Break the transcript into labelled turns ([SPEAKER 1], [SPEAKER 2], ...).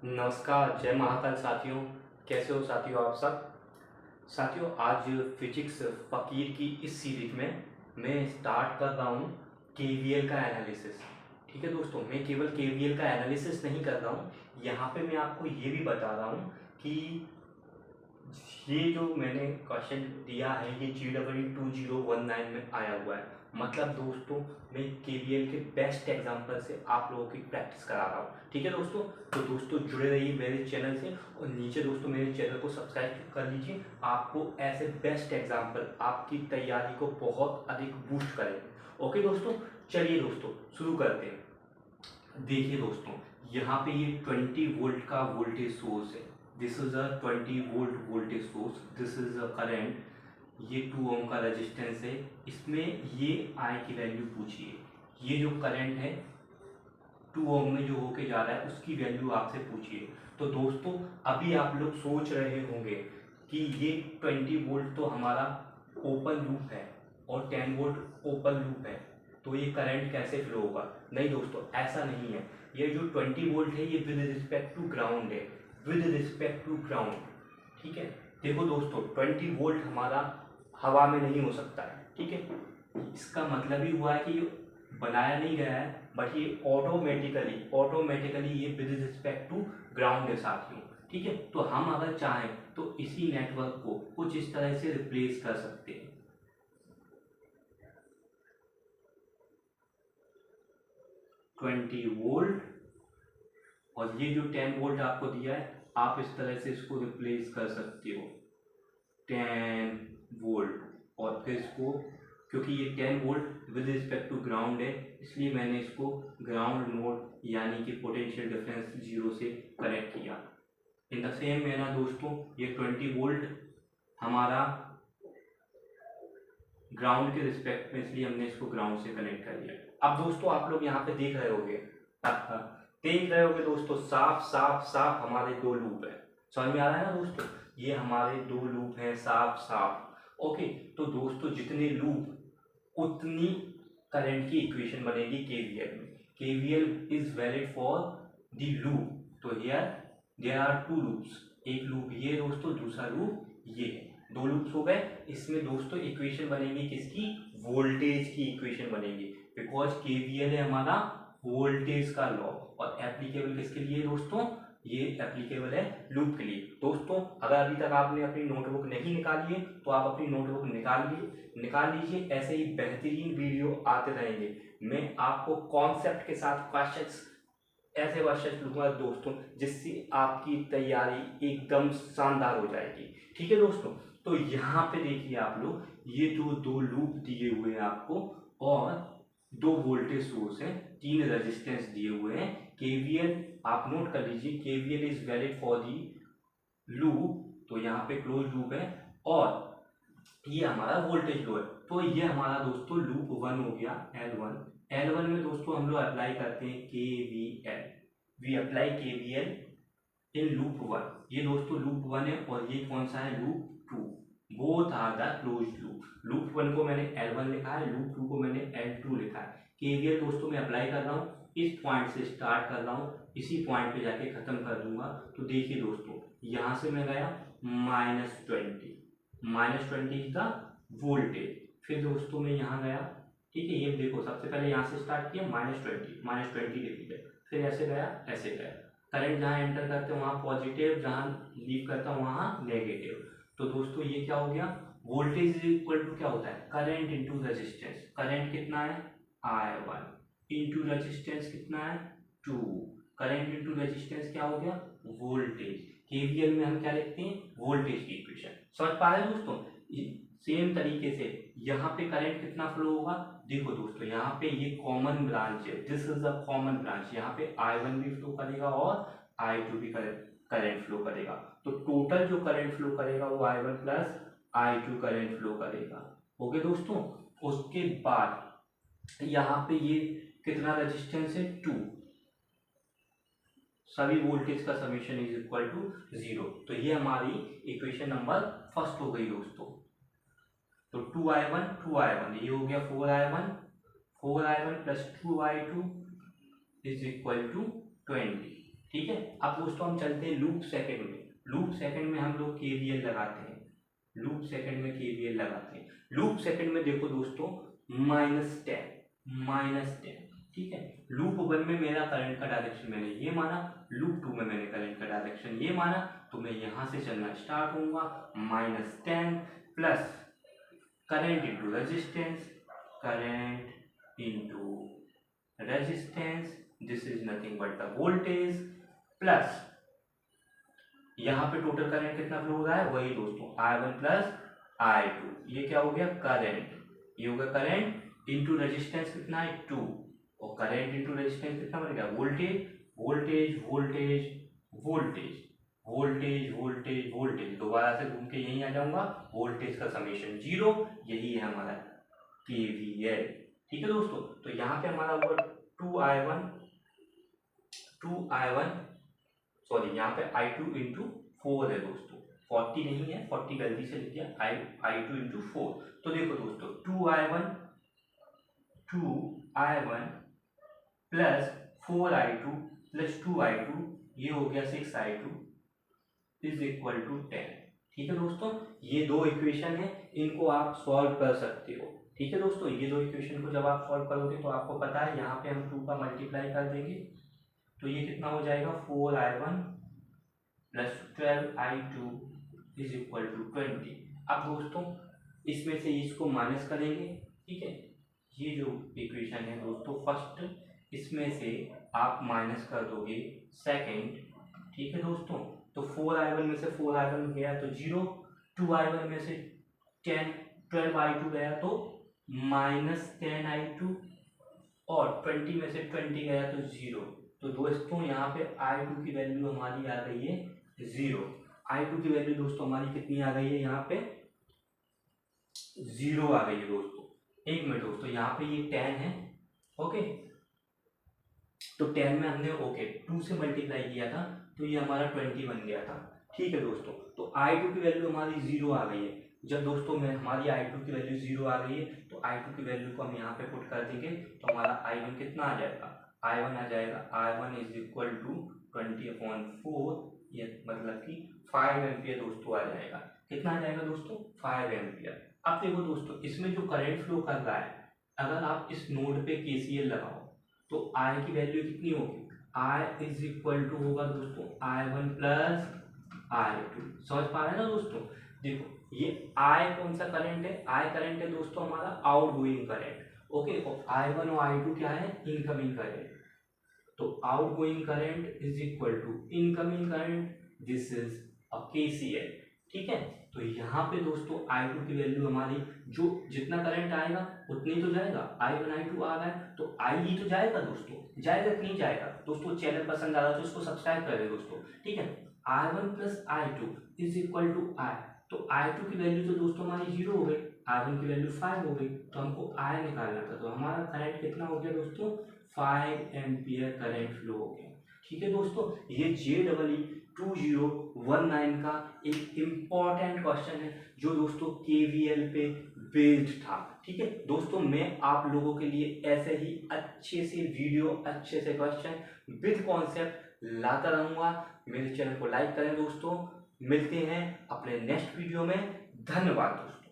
[SPEAKER 1] नमस्कार, जय महाकाल साथियों। कैसे हो साथियों आप सब। साथियों आज फिजिक्स फ़कीर की इस सीरीज में मैं स्टार्ट कर रहा हूँ केवीएल का एनालिसिस। ठीक है दोस्तों, मैं केवल केवीएल का एनालिसिस नहीं कर रहा हूँ, यहाँ पे मैं आपको ये भी बता रहा हूँ कि ये जो मैंने क्वेश्चन दिया है ये GEE 2019 में आया हुआ है। मतलब दोस्तों मैं केवीएल के बेस्ट एग्जांपल से आप लोगों की प्रैक्टिस करा रहा हूँ। ठीक है दोस्तों, तो दोस्तों जुड़े रहिए मेरे चैनल से और नीचे दोस्तों मेरे चैनल को सब्सक्राइब कर लीजिए। आपको ऐसे बेस्ट एग्जाम्पल आपकी तैयारी को बहुत अधिक बूस्ट करेंगे। ओके दोस्तों, चलिए दोस्तों शुरू करते हैं। देखिए दोस्तों, यहाँ पे ये 20 वोल्ट का वोल्टेज सोर्स है। This is a 20 volt voltage source, this is a current. ये 2 ओम का रेजिस्टेंस है, इसमें ये आई की वैल्यू पूछिए। ये जो करंट है 2 ओम में जो होके जा रहा है उसकी वैल्यू आपसे पूछिए। तो दोस्तों अभी आप लोग सोच रहे होंगे कि ये 20 वोल्ट तो हमारा ओपन लूप है और 10 वोल्ट ओपन लूप है, तो ये करंट कैसे फ्लो होगा। नहीं दोस्तों, ऐसा नहीं है। ये जो 20 वोल्ट है ये विद रिस्पेक्ट टू ग्राउंड है, विद रिस्पेक्ट टू ग्राउंड। ठीक है, देखो दोस्तों 20 वोल्ट हमारा हवा में नहीं हो सकता है। ठीक है, इसका मतलब ही हुआ है कि ये बनाया नहीं गया है, बट ये ऑटोमेटिकली ये विद रिस्पेक्ट टू ग्राउंड है साथियों। ठीक है, तो हम अगर चाहें तो इसी नेटवर्क को कुछ इस तरह से रिप्लेस कर सकते हैं। 20 वोल्ट और ये जो 10 वोल्ट आपको दिया है आप इस तरह से इसको रिप्लेस कर सकते हो 10 वोल्ट। और फिर इसको, क्योंकि ये 10 volt with respect to ground है इसलिए मैंने इसको ग्राउंड नोड यानी कि पोटेंशियल डिफरेंस 0 से कनेक्ट किया। इन द सेम मैनर दोस्तों ये 20 वोल्ट हमारा ग्राउंड के रिस्पेक्ट में, इसलिए हमने इसको ग्राउंड से कनेक्ट कर दिया। अब दोस्तों आप लोग यहाँ पे देख रहे होगे दोस्तों, साफ साफ साफ हमारे 2 लूप है। समझ में आ रहा है ना दोस्तों, ये हमारे 2 लूप हैं साफ साफ। ओके, तो दोस्तों जितने लूप उतनी करंट की इक्वेशन बनेगी केवीएल में। KVL is valid for the loop. तो हियर देयर आर 2 लूप्स, एक लूप ये दोस्तों, दूसरा लूप ये है। 2 लूप्स हो गए। इसमें दोस्तों इक्वेशन बनेगी किसकी, वोल्टेज की इक्वेशन बनेगी, बिकॉज केवीएल है हमारा वोल्टेज का लॉ। और एप्लीकेबल किसके लिए दोस्तों, ये एप्लीकेबल है लूप के लिए। दोस्तों अगर अभी तक आपने अपनी नोटबुक नहीं निकाली है तो आप अपनी नोटबुक निकाल लीजिए। ऐसे ही बेहतरीन वीडियो आते रहेंगे। मैं आपको कॉन्सेप्ट के साथ क्वेश्चंस, ऐसे क्वेश्चन लूंगा दोस्तों जिससे आपकी तैयारी एकदम शानदार हो जाएगी। ठीक है दोस्तों, तो यहाँ पे देखिए आप लोग, ये जो 2 लूप दिए हुए हैं आपको और 2 वोल्टेज सोर्स हैं, 3 रेजिस्टेंस दिए हुए हैं। केवीएल आप नोट कर लीजिए, KVL is valid for the loop. तो यहाँ पे क्लोज लूप है और ये हमारा वोल्टेज लो है। तो ये हमारा दोस्तों लूप 1 हो गया, L1 में दोस्तों हम लोग अप्लाई करते हैं KVL। We apply KVL in loop 1। ये दोस्तों लूप 1 है और ये कौन सा है, loop 2। Both are the close loop. Loop 1 को मैंने L1 लिखा है, लूप 2 को मैंने L2 लिखा है। केवीएल दोस्तों मैं अप्लाई कर रहा हूँ, इस पॉइंट से स्टार्ट कर रहा हूँ, इसी पॉइंट पे जाके खत्म कर दूंगा। तो देखिए दोस्तों यहाँ से मैं गया -20 इज द वोल्टेज। फिर दोस्तों मैं यहाँ गया, ठीक है, ये देखो सबसे पहले यहाँ से स्टार्ट किया -20 लिख दिया, फिर ऐसे गया ऐसे गया। करंट जहाँ एंटर करते हैं वहाँ पॉजिटिव, जहाँ लीव करता हूँ वहाँ नेगेटिव। तो दोस्तों ये क्या हो गया, वोल्टेज इज इक्वल टू क्या होता है, करंट इंटू रेजिस्टेंस। करंट कितना है I1 इंटू रेजिस्टेंस कितना है 2। करंट इंटू रेजिस्टेंस क्या हो गया, वोल्टेज। केवीएल में हम क्या लिखते हैं, वोल्टेज की इक्वेशन। समझ पा रहे हैं दोस्तों। सेम तरीके से यहाँ पे करंट कितना फ्लो होगा, देखो दोस्तों यहाँ पे ये कॉमन ब्रांच है, this is a common branch. यहाँ पे I1 भी फ्लो करेगा और I2 भी करंट फ्लो करेगा। तो टोटल जो करंट फ्लो करेगा वो I1 plus I2 current flow करेगा। ओके दोस्तों, उसके बाद यहाँ पे ये कितना रेजिस्टेंस है 2। सभी वोल्टेज का समीशन इज इक्वल टू 0। तो ये हमारी इक्वेशन नंबर फर्स्ट हो गई दोस्तों। तो 2I1 ये हो गया 4I1 plus 2I2 is equal to 20। ठीक है। अब दोस्तों हम चलते हैं लूप सेकंड में। लूप सेकंड में हम लोग केवीएल लगाते हैं। लूप सेकंड में केवीएल लगाते हैं। लूप सेकंड में देखो दोस्तों -10, ठीक है। लूप 1 में मेरा करंट का डायरेक्शन मैंने ये माना, लूप 2 में मैंने करंट का डायरेक्शन ये माना, तो मैं यहां से चलना स्टार्ट होऊंगा। -10 plus current into resistance, current into resistance, this is nothing but the voltage, plus यहाँ पे टोटल करंट कितना फ्लो हो रहा है, वही दोस्तों I1 प्लस I2, ये क्या हो गया करंट, ये हो गया करंट इंटू रेजिस्टेंस कितना है 2, और करंट इंटू रेजिस्टेंस कितना बन गया voltage, voltage voltage voltage voltage voltage voltage, दोबारा से घूम के यहीं आ जाऊंगा, वोल्टेज का समेशन 0, यही है हमारा KVL। ठीक है दोस्तों, तो यहाँ पे हमारा होगा 2I1 सॉरी यहाँ पे I2 इंटू 4 है दोस्तों, 40 नहीं है, 40 गलती से लिख दिया, I2 इंटू 4। तो देखो दोस्तों 2I1 plus 4I2 plus 2I2, ये हो गया 6I2 इज इक्वल टू 10। ठीक है दोस्तों, ये दो इक्वेशन है, इनको आप सॉल्व कर सकते हो। ठीक है दोस्तों, ये दो इक्वेशन को जब आप सॉल्व करोगे तो आपको पता है यहाँ पे हम 2 का मल्टीप्लाई कर देंगे, तो ये कितना हो जाएगा 4I1 plus 12I2 is equal to 20। अब दोस्तों इसमें से इसको माइनस करेंगे। ठीक है, ये जो इक्वेशन है दोस्तों फर्स्ट, इसमें से आप माइनस कर दोगे सेकंड। ठीक है दोस्तों, तो 4I1 में से 4I1 गया तो 0, 2I1 में से 12I2 गया तो -10I2, और 20 में से 20 गया तो 0। तो दोस्तों यहाँ पे I2 की वैल्यू हमारी आ गई है 0। I2 की वैल्यू दोस्तों हमारी कितनी आ गई है, यहाँ पे 0 आ गई है दोस्तों। एक मिनट दोस्तों, यहाँ पे ये 10 है, ओके, तो 10 में हमने 2 से मल्टीप्लाई किया था, तो ये हमारा 20 बन गया था। ठीक है दोस्तों, तो I2 की वैल्यू हमारी 0 आ गई है। जब दोस्तों में हमारी I2 की वैल्यू 0 आ गई है, तो I2 की वैल्यू को हम यहाँ पे पुट कर देंगे, तो हमारा I1 कितना आ जाएगा, I1 आ जाएगा I1 इज इक्वल टू 20/4, ये मतलब कि 5 एम्पियर दोस्तों आ जाएगा। कितना आ जाएगा दोस्तों, 5 एम्पियर। अब देखो दोस्तों, इसमें जो करंट फ्लो कर रहा है, अगर आप इस नोड पे KCL लगाओ तो I की वैल्यू कितनी होगी, I इज इक्वल टू होगा दोस्तों I1 प्लस I2। समझ पा रहे हैं ना दोस्तों। देखो ये I कौन सा करंट है, I करंट है दोस्तों हमारा आउट गोइंग करंट, ओके, और I1 और I2 क्या है, इनकमिंग करंट। तो outgoing current is equal to incoming current, this is a KCL। ठीक है, तो यहाँ पे दोस्तों I2 की वैल्यू हमारी, जो जितना करंट आएगा उतनी तो जाएगा, I1 I2 आ गया तो I ही तो जाएगा दोस्तों, जाएगा कि नहीं जाएगा दोस्तों। चैनल पसंद आ रहा है तो इसको सब्सक्राइब करें दोस्तों। ठीक है, I1 plus I2 is equal to I, तो I2 की वैल्यू तो दोस्तों हमारी 0 हो गई, I1 की वैल्यू 5 हो गई, तो हमको I निकालना था, तो हमारा करंट कितना हो गया दोस्तों, 5 एम्पियर करंट फ्लो हो गया। ठीक है दोस्तों, ये JEE 2019 का एक इम्पॉर्टेंट क्वेश्चन है, जो दोस्तों KVL पे बेस्ड था। ठीक है दोस्तों, मैं आप लोगों के लिए ऐसे ही अच्छे से वीडियो, अच्छे से क्वेश्चन विद कॉन्सेप्ट लाता रहूंगा। मेरे चैनल को लाइक करें दोस्तों, मिलते हैं अपने नेक्स्ट वीडियो में। धन्यवाद दोस्तों।